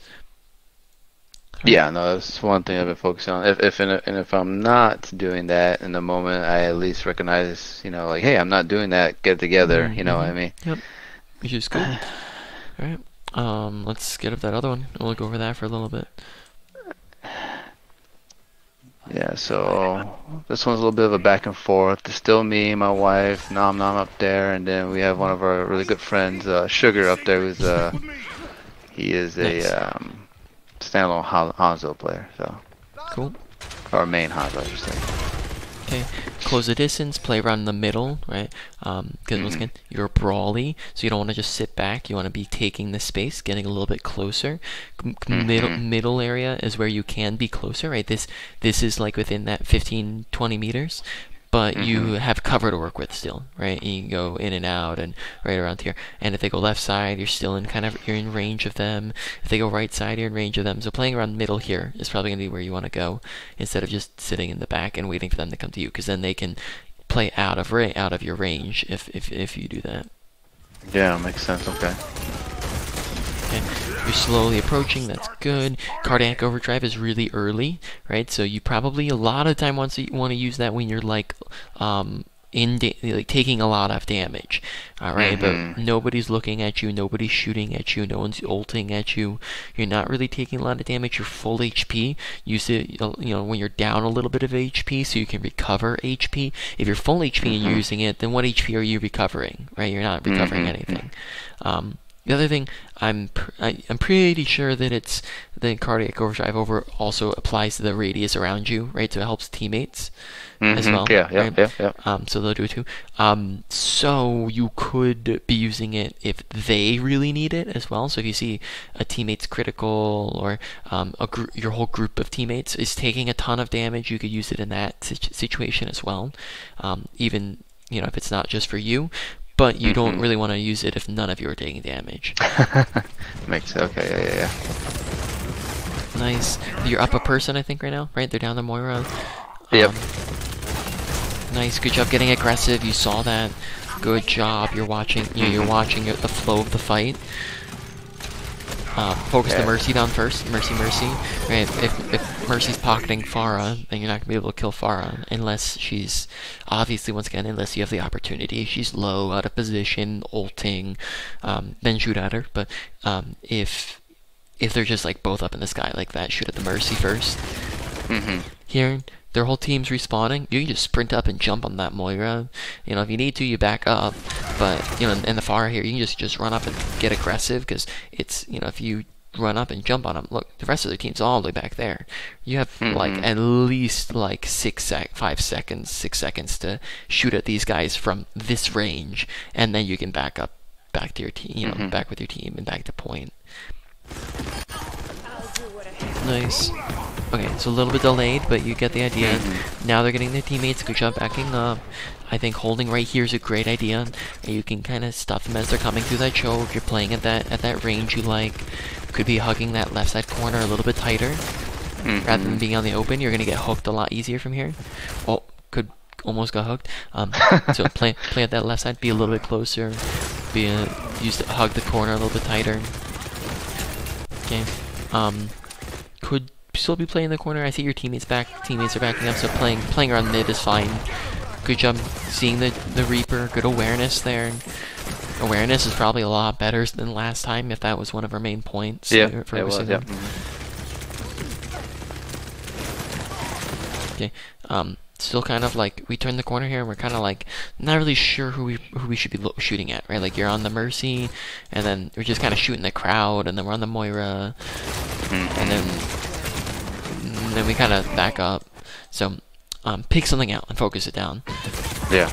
Yeah, no, that's one thing I've been focusing on. If I'm not doing that in the moment, I at least recognize, like, hey, I'm not doing that. Get it together. You know what I mean? Yep. Which is cool. All right. Let's get up that other one. We'll go over that for a little bit. Yeah, so this one's a little bit of a back and forth. It's still me, my wife, Nom Nom up there, and then we have one of our really good friends, Sugar, up there, who's he is Nice. a standalone Hanzo player, so Cool. or main Hanzo, I should say. Okay, close the distance, play around in the middle, right? Because once again, you're brawly, so you don't want to just sit back. You want to be taking the space, getting a little bit closer. Middle area is where you can be closer, right? This is like within that 15-20 meters, but you have cover to work with still, right? You can go in and out and right around here. And if they go left side, you're in range of them. If they go right side, you're in range of them. So playing around the middle here is probably going to be where you want to go, instead of just sitting in the back and waiting for them to come to you, because then they can play out of your range if you do that. Yeah, makes sense. Okay. Okay, you're slowly approaching. That's good. Cardiac overdrive is really early, right? So you probably a lot of time want to use that when you're like like taking a lot of damage. All right, but nobody's looking at you, nobody's shooting at you, no one's ulting at you. You're not really taking a lot of damage. You're full HP. Use it, when you're down a little bit of HP, so you can recover HP. If you're full HP and you're using it, then what HP are you recovering? Right, you're not recovering anything. The other thing, I'm pretty sure that it's the cardiac overdrive also applies to the radius around you, right? So it helps teammates as well. Yeah. So they'll do it too. So you could be using it if they really need it as well. So if you see a teammate's critical, or your whole group of teammates is taking a ton of damage, you could use it in that situation as well. Even if it's not just for you. But you don't really want to use it if none of you are taking damage. Makes sense. Okay, yeah. Nice. You're up a person, I think, right now, right? They're down the Moira. Yep. Nice. Good job getting aggressive. You saw that. Good job. You're watching. You're watching the flow of the fight. Focus the Mercy down first. Mercy. Right. If Mercy's pocketing Pharah, then you're not gonna be able to kill Pharah unless she's obviously, once again, unless you have the opportunity. She's low, out of position, ulting, then shoot at her. But if they're just like both up in the sky like that, shoot at the Mercy first. Here, their whole team's respawning. You can just sprint up and jump on that Moira. If you need to, you back up. But in the Pharah here, you can just run up and get aggressive, because it's if you run up and jump on them, look, the rest of the team's all the way back there. You have like at least like 6 seconds to shoot at these guys from this range, and then you can back to your team, back with your team and back to point. Nice. Okay, so a little bit delayed, but you get the idea. Now they're getting their teammates. Good job backing up. I think holding right here is a great idea. You can kind of stuff them as they're coming through that choke. You're playing at that range you like. Could be hugging that left side corner a little bit tighter. Rather than being on the open, you're gonna get hooked a lot easier from here. Oh, could almost got hooked. So play at that left side. Be a little bit closer. Use to hug the corner a little bit tighter. Okay. Could still be playing the corner. I see your teammates are backing up, so playing around mid is fine. Good job seeing the Reaper. Good awareness there. Awareness is probably a lot better than last time, if that was one of our main points. Yeah, it was. Yeah. Okay. Still kind of like, we turn the corner here and we're kind of like not really sure who we should be shooting at, right? Like, you're on the Mercy, and then we're just kind of shooting the crowd, and then we're on the Moira, and then we kind of back up. So pick something out and focus it down. Yeah.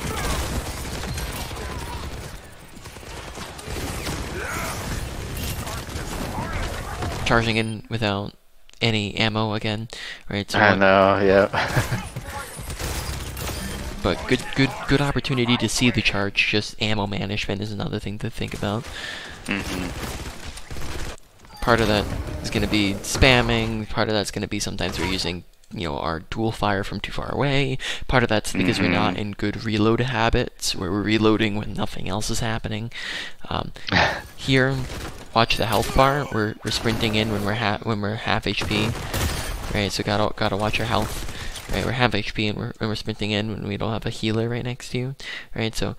Charging in without any ammo again, right? So I know, yeah. But good opportunity to see the charge. Just ammo management is another thing to think about. Part of that is going to be spamming. Part of that's going to be sometimes we're using our dual fire from too far away. Part of that's because we're not in good reload habits, where we're reloading when nothing else is happening. Here, watch the health bar. We're sprinting in when we're half HP, right? So gotta watch our health. Right, we're half HP and we're sprinting in when we don't have a healer right next to you, right? So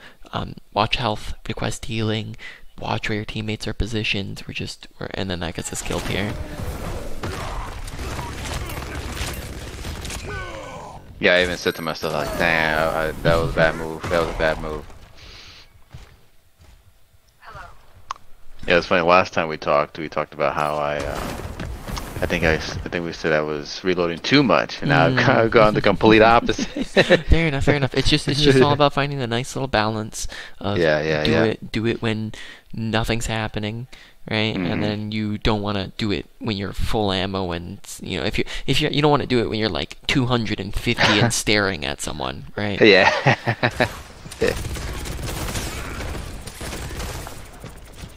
watch health, request healing, watch where your teammates are positioned. And then that gets us killed here. Yeah, I even said to myself, like, damn, that was a bad move. That was a bad move. Yeah, it's funny. Last time we talked about how I think we said I was reloading too much, and now I've gone the complete opposite. Fair enough. It's just all about finding the nice little balance of do it when nothing's happening, right? And then you don't want to do it when you're full ammo, and if you don't want to do it when you're like 250 and staring at someone, right? Yeah.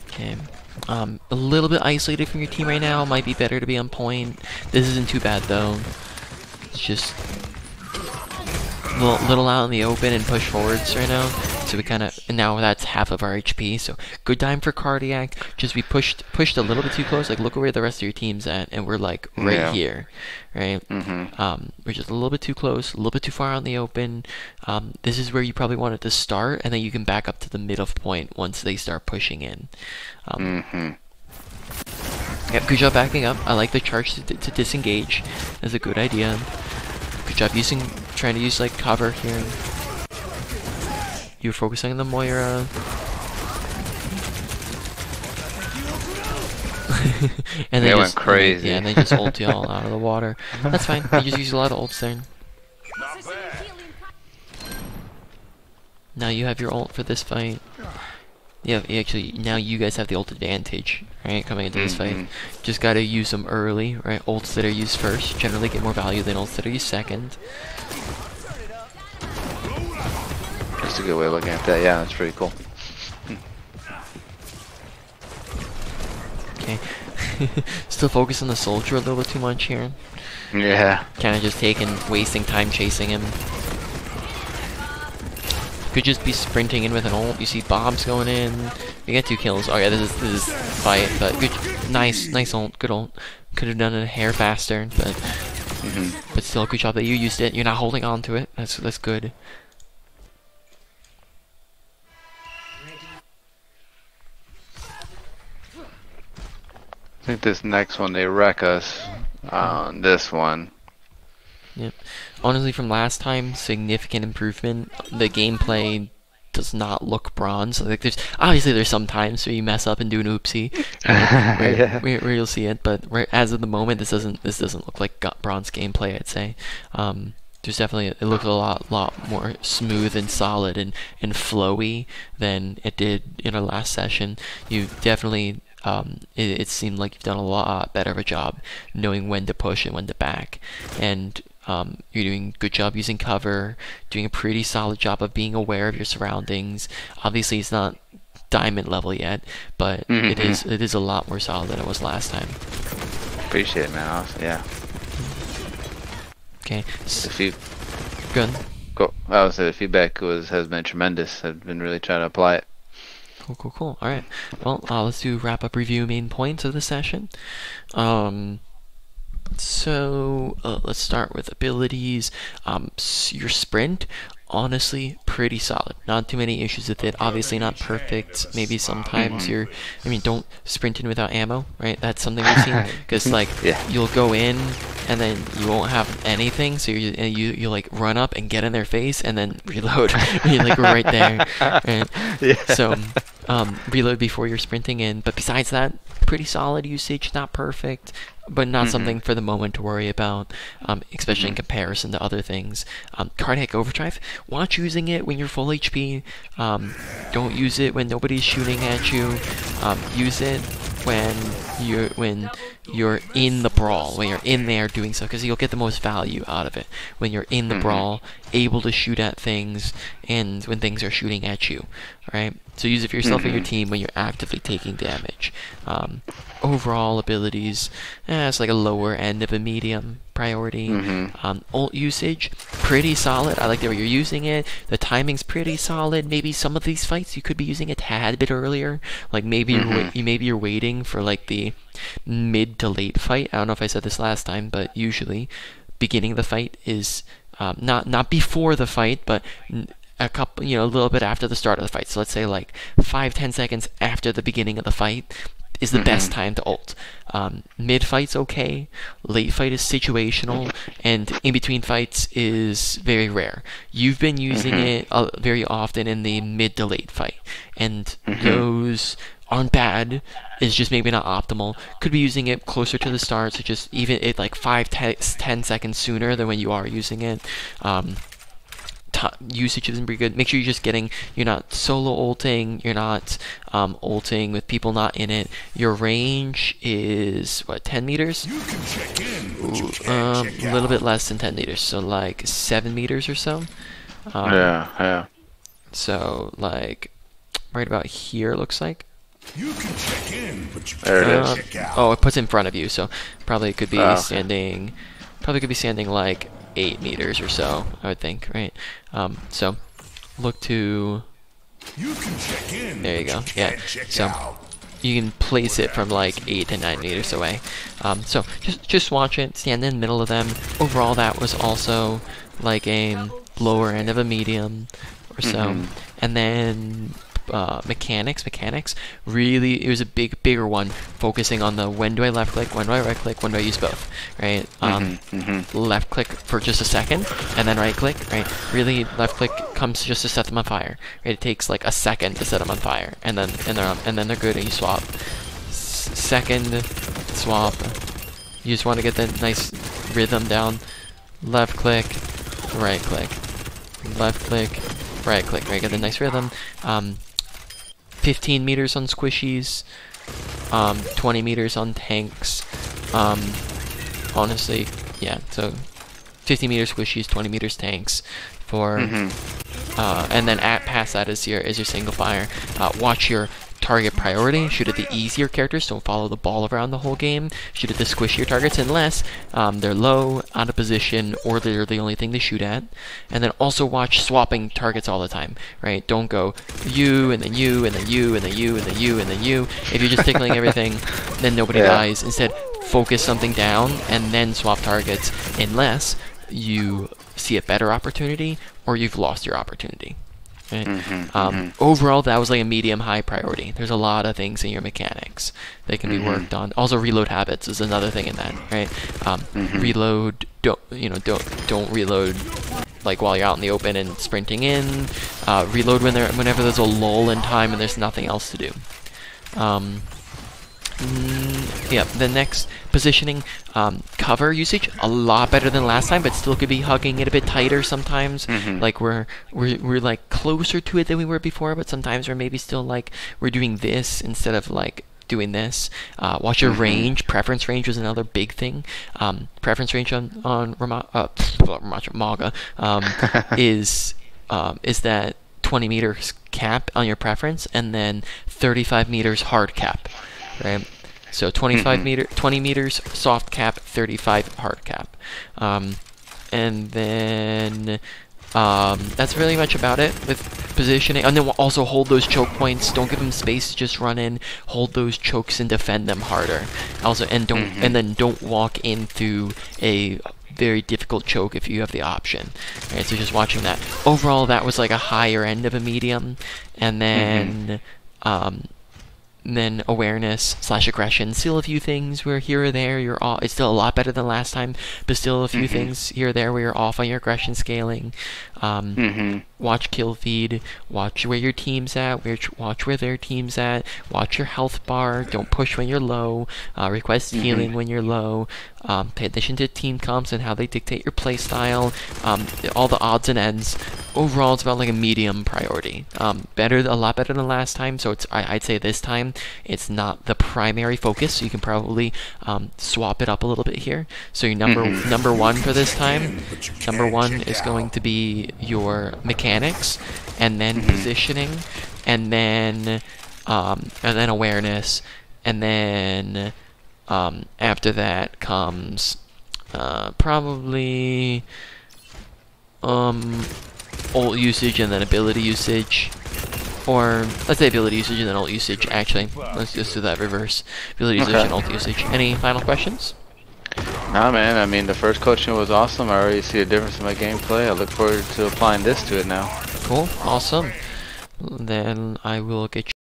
Okay. A little bit isolated from your team right now. Might be better to be on point. This isn't too bad though. It's just little out in the open and push forwards right now. So we kind of, and now that's half of our HP. So good time for cardiac. Just we pushed a little bit too close. Like look where the rest of your team's at, and we're like right Yeah. here, right? We're just a little bit too close, a little bit too far out in the open. This is where you probably want it to start, and then you can back up to the middle point once they start pushing in. Yep, good job backing up. I like the charge to disengage. That's a good idea. Good job trying to use like cover here. You're focusing on the Moira. And they went crazy. Yeah, and they just ult y'all out of the water. That's fine. You just use a lot of ults there. Now you have your ult for this fight. Yeah, actually, now you guys have the ult advantage, right? Coming into this fight, just gotta use them early, right? Ults that are used first generally get more value than ults that are used second. That's a good way of looking at that. Yeah, that's pretty cool. Okay, still focus on the soldier a little bit too much here. Yeah. Kind of just wasting time chasing him. Could just be sprinting in with an ult. You see bombs going in. We get 2 kills. Oh yeah, this is fight, but good, nice ult, good ult. Could have done it a hair faster, but still, good job that you used it. You're not holding on to it. That's good. I think this next one they wreck us on this one. Yep. Honestly, from last time, significant improvement. The gameplay does not look bronze. Like there's some times where you mess up and do an oopsie, where you'll see it. But as of the moment, this doesn't look like bronze gameplay. I'd say. There's definitely it looks a lot more smooth and solid and flowy than it did in our last session. You definitely. It seemed like you've done a lot better of a job knowing when to push and when to back, and you're doing a good job using cover, doing a pretty solid job of being aware of your surroundings. Obviously, it's not diamond level yet, but it is a lot more solid than it was last time. Appreciate it, man. Awesome. Yeah. Okay. Good. Cool. I would say the feedback has been tremendous. I've been really trying to apply it. Cool. All right. Well, let's do wrap up review main points of the session. So let's start with abilities. Your sprint, honestly, pretty solid. Not too many issues with it. Obviously not perfect. Maybe sometimes don't sprint in without ammo, right? That's something we've seen. Because like you'll go in and then you won't have anything, so you like run up and get in their face and then reload. You're like right there. Right? Yeah. So reload before you're sprinting in. But besides that, pretty solid usage. Not perfect, but not something for the moment to worry about, especially in comparison to other things. Cardiac Overdrive, watch using it when you're full HP. Don't use it when nobody's shooting at you. Use it when you're in the brawl, when you're in there doing so, because you'll get the most value out of it when you're in the brawl, able to shoot at things, and when things are shooting at you, right? So use it for yourself and your team when you're actively taking damage. Overall abilities, it's like a lower end of a medium priority. Ult usage, pretty solid. I like the way you're using it. The timing's pretty solid. Maybe some of these fights you could be using a tad bit earlier. Like maybe you're waiting for like the mid to late fight. I don't know if I said this last time, but usually beginning of the fight is not before the fight, but a couple, a little bit after the start of the fight. So let's say like 5-10 seconds after the beginning of the fight is the best time to ult. Mid fight's okay, late fight is situational, and in between fights is very rare. You've been using it very often in the mid to late fight, and those aren't bad. It's just maybe not optimal. Could be using it closer to the start, so just even it like 5-10 seconds sooner than when you are using it. Usage isn't pretty good. Make sure you're not solo ulting, you're not ulting with people not in it. Your range is what, 10 meters? A little bit less than 10 meters, so like 7 meters or so. Yeah. So like right about here, looks like. You can check in, but you There it can't is. check out. Oh, it puts in front of you, so probably could be standing like 8 meters or so, I would think, right? So look to You can check in. There you but go. You Yeah. can't check So out. you can place it from like 8 to 9 meters away. So just watch it, stand in the middle of them. Overall, that was also like a lower end of a medium or so. And then mechanics, really, it was a bigger one, focusing on the when do I left click, when do I right click, when do I use both, right? Left click for just a second, and then right click, right? Really, left click comes just to set them on fire, right? It takes like a second to set them on fire, and then they're good, and you swap. Second, swap. You just want to get the nice rhythm down. Left click, right click, left click, right click, right? Get the nice rhythm. 15 meters on squishies, 20 meters on tanks. Honestly, yeah. So 50 meters squishies, 20 meters tanks for, and then past that is your single fire. Watch your target priority. Shoot at the easier characters. Don't follow the ball around the whole game. Shoot at the squishier targets unless they're low, out of position, or they're the only thing to shoot at. And then also watch swapping targets all the time, right? Don't go you and then you and then you and then you and then you and then you. If you're just tickling everything, then nobody dies. Instead, focus something down and then swap targets unless you see a better opportunity or you've lost your opportunity. Right? Overall, that was like a medium-high priority. There's a lot of things in your mechanics that can be worked on. Also, reload habits is another thing in that, right? Reload, don't reload like while you're out in the open and sprinting in. Reload whenever there's a lull in time and there's nothing else to do. Yeah, the next positioning, cover usage, a lot better than last time, but still could be hugging it a bit tighter sometimes. Like we're like closer to it than we were before, but sometimes we're maybe still like we're doing this instead of like doing this. Watch your range. Preference range was another big thing. Preference range on Mauga is that 20 meters cap on your preference and then 35 meters hard cap. Right, so 20 meters soft cap, 35 hard cap, and then that's really much about it with positioning. And then we'll also hold those choke points. Don't give them space to just run in. Hold those chokes and defend them harder. Also, and don't walk into a very difficult choke if you have the option. Right, so just watching that. Overall, that was like a higher end of a medium, and then. Then awareness / aggression, still a few things where here or there you're off. It's still a lot better than last time, but still a few things here or there where you're off on your aggression scaling. Watch kill feed, watch where your team's at, watch where their team's at, watch your health bar, don't push when you're low, request healing when you're low, pay attention to team comps and how they dictate your play style, all the odds and ends. Overall, it's about like a medium priority. A lot better than last time, so I'd say this time it's not the primary focus, so you can probably swap it up a little bit here. So your number one for this time, number one is going to be your mechanics, and then positioning, and then awareness, and then after that comes probably ult usage and then ability usage. Or let's say ability usage and then ult usage. Actually, let's just do that reverse. Ability usage and ult usage. Any final questions? Nah, man. I mean, the first coaching was awesome. I already see a difference in my gameplay. I look forward to applying this to it now. Cool. Awesome. Then I will get you